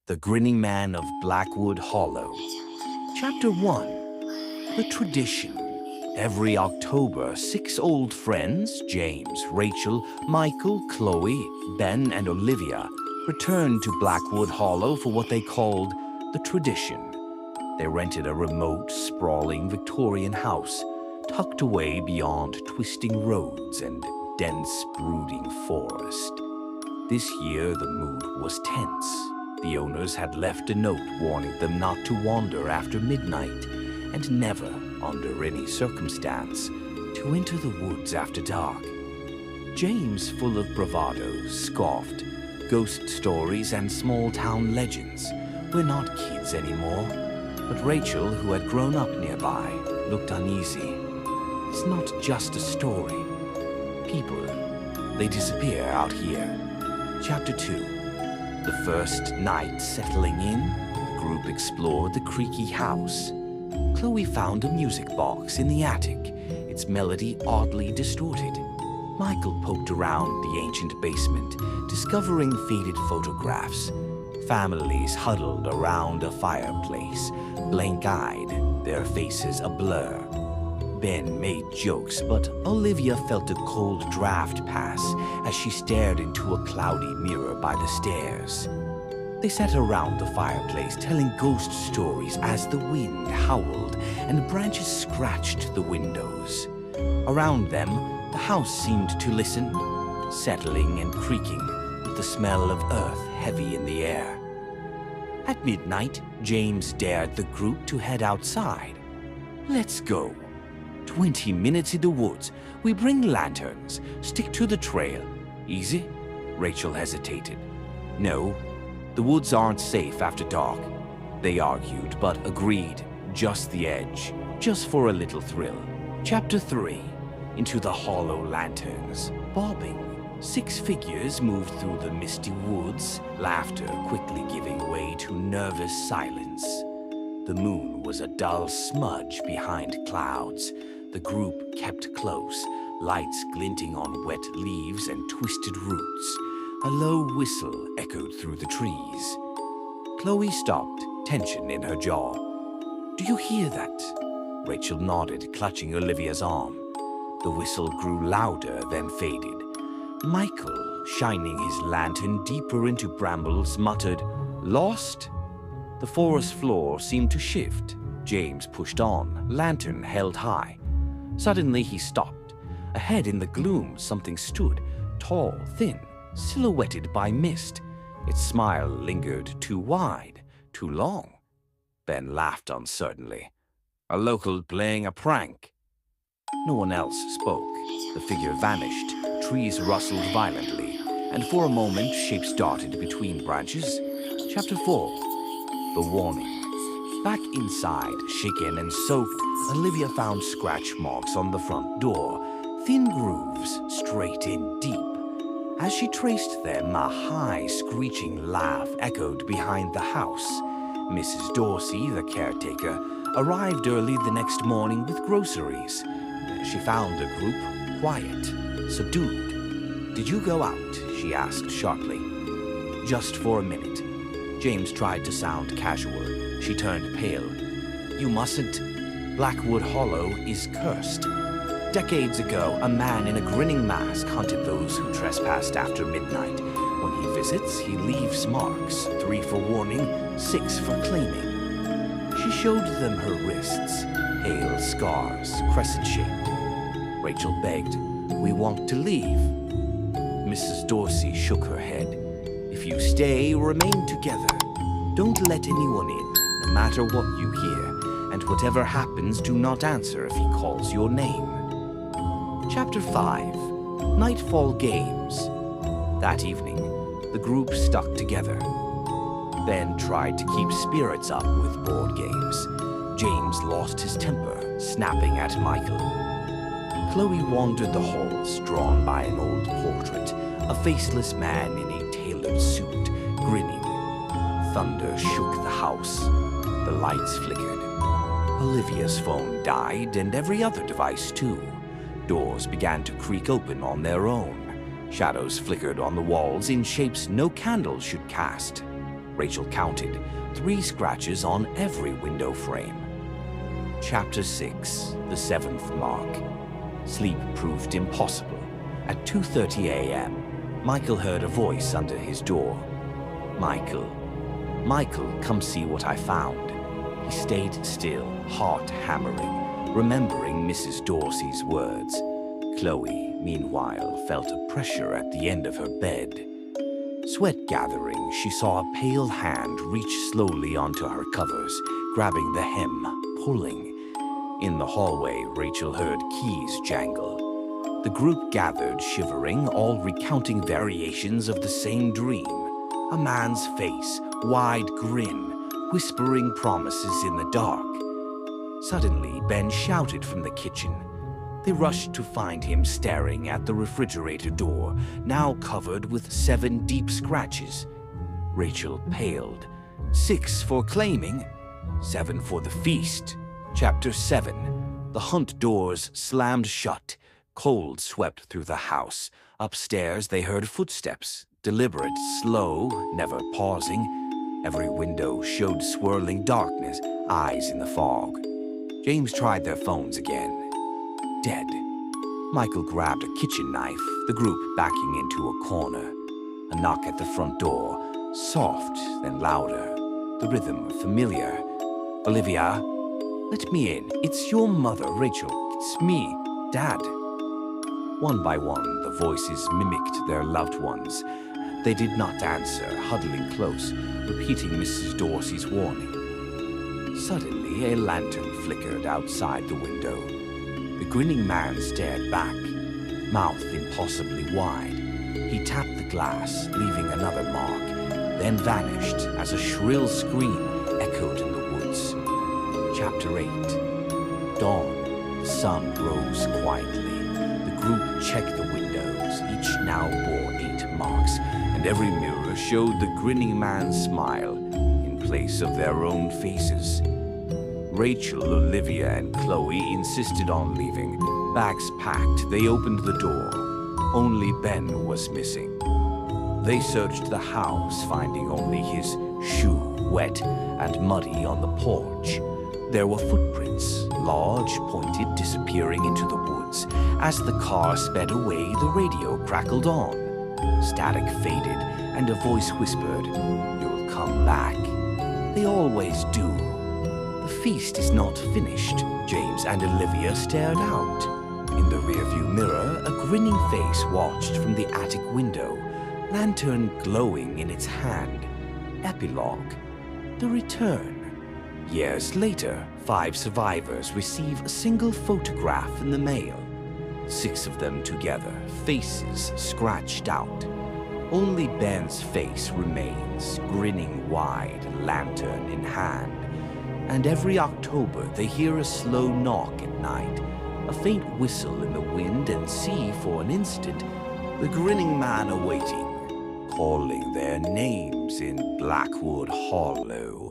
The Grinning Man of Blackwood Hollow. Chapter 1. The Tradition. Every October, 6 old friends, James, Rachel, Michael, Chloe, Ben, and Olivia, returned to Blackwood Hollow for what they called the Tradition. They rented a remote, sprawling Victorian house, tucked away beyond twisting roads and dense, brooding forest. This year, the mood was tense. The owners had left a note warning them not to wander after midnight and never, under any circumstance, to enter the woods after dark. James, full of bravado, scoffed. Ghost stories and small-town legends. We're not kids anymore. But Rachel, who had grown up nearby, looked uneasy. It's not just a story. People, they disappear out here. Chapter 2. The first night settling in, the group explored the creaky house. Chloe found a music box in the attic, its melody oddly distorted. Michael poked around the ancient basement, discovering faded photographs. Families huddled around a fireplace, blank-eyed, their faces a blur. Ben made jokes, but Olivia felt a cold draft pass as she stared into a cloudy mirror by the stairs. They sat around the fireplace telling ghost stories as the wind howled and branches scratched the windows. Around them, the house seemed to listen, settling and creaking, with the smell of earth heavy in the air. At midnight, James dared the group to head outside. Let's go. 20 minutes in the woods. We bring lanterns. Stick to the trail. Easy? Rachel hesitated. No, the woods aren't safe after dark. They argued, but agreed. Just the edge. Just for a little thrill. Chapter 3. Into the hollow lanterns. Bobbing. 6 figures moved through the misty woods, laughter quickly giving way to nervous silence. The moon was a dull smudge behind clouds. The group kept close, lights glinting on wet leaves and twisted roots. A low whistle echoed through the trees. Chloe stopped, tension in her jaw. "Do you hear that?" Rachel nodded, clutching Olivia's arm. The whistle grew louder, then faded. Michael, shining his lantern deeper into brambles, muttered, "Lost?" The forest floor seemed to shift. James pushed on, lantern held high. Suddenly he stopped. Ahead in the gloom, something stood, tall, thin, silhouetted by mist. Its smile lingered too wide, too long. Ben laughed uncertainly. "A local playing a prank." No one else spoke. The figure vanished, trees rustled violently, and for a moment shapes darted between branches. Chapter 4. The Warning. Back inside, shaken and soaked, Olivia found scratch marks on the front door, thin grooves, straight and deep. As she traced them, a high, screeching laugh echoed behind the house. Mrs. Dorsey, the caretaker, arrived early the next morning with groceries. She found the group quiet, subdued. "Did you go out?" she asked sharply. "Just for a minute." James tried to sound casual. She turned pale. "You mustn't. Blackwood Hollow is cursed. Decades ago, a man in a grinning mask hunted those who trespassed after midnight. When he visits, he leaves marks, 3 for warning, 6 for claiming." She showed them her wrists, pale scars, crescent-shaped. Rachel begged, "We want to leave." Mrs. Dorsey shook her head. "If you stay, remain together. Don't let anyone in, no matter what you hear, and whatever happens, do not answer if he calls your name." Chapter 5. Nightfall Games. That evening, the group stuck together. Ben tried to keep spirits up with board games. James lost his temper, snapping at Michael. Chloe wandered the halls, drawn by an old portrait, a faceless man in a tailored suit, grinning. Thunder shook the house. The lights flickered. Olivia's phone died, and every other device too. Doors began to creak open on their own. Shadows flickered on the walls in shapes no candle should cast. Rachel counted, 3 scratches on every window frame. Chapter 6, the 7th mark. Sleep proved impossible. At 2:30 a.m., Michael heard a voice under his door. Michael, come see what I found." He stayed still, heart hammering, remembering Mrs. Dorsey's words. Chloe, meanwhile, felt a pressure at the end of her bed. Sweat gathering, she saw a pale hand reach slowly onto her covers, grabbing the hem, pulling. In the hallway, Rachel heard keys jangle. The group gathered, shivering, all recounting variations of the same dream. A man's face, wide grin, whispering promises in the dark. Suddenly, Ben shouted from the kitchen. They rushed to find him staring at the refrigerator door, now covered with 7 deep scratches. Rachel paled. 6 for claiming, 7 for the feast. Chapter 7. The hunt doors slammed shut. Cold swept through the house. Upstairs they heard footsteps, deliberate, slow, never pausing. Every window showed swirling darkness, eyes in the fog. James tried their phones again. Dead. Michael grabbed a kitchen knife, the group backing into a corner. A knock at the front door, soft, then louder. The rhythm familiar. "Olivia? Let me in. It's your mother, Rachel. It's me, Dad." One by one, the voices mimicked their loved ones. They did not answer, huddling close, repeating Mrs. Dorsey's warning. Suddenly, a lantern flickered outside the window. The grinning man stared back, mouth impossibly wide. He tapped the glass, leaving another mark, then vanished as a shrill scream echoed in the woods. Chapter 8. Dawn. The sun rose quietly. The group checked the windows. Each now bore 8 marks, and every mirror showed the grinning man's smile in place of their own faces. Rachel, Olivia, and Chloe insisted on leaving. Bags packed, they opened the door. Only Ben was missing. They searched the house, finding only his shoe, wet and muddy, on the porch. There were footprints, large, pointed, disappearing into the woods. As the car sped away, the radio crackled on. Static faded, and a voice whispered, "You'll come back." They always do. The feast is not finished. James and Olivia stared out. In the rearview mirror, a grinning face watched from the attic window, lantern glowing in its hand. Epilogue. The return. Years later, 5 survivors receive a single photograph in the mail. 6 of them together, faces scratched out. Only Ben's face remains, grinning wide, lantern in hand. And every October they hear a slow knock at night, a faint whistle in the wind, and see for an instant the grinning man awaiting, calling their names in Blackwood Hollow.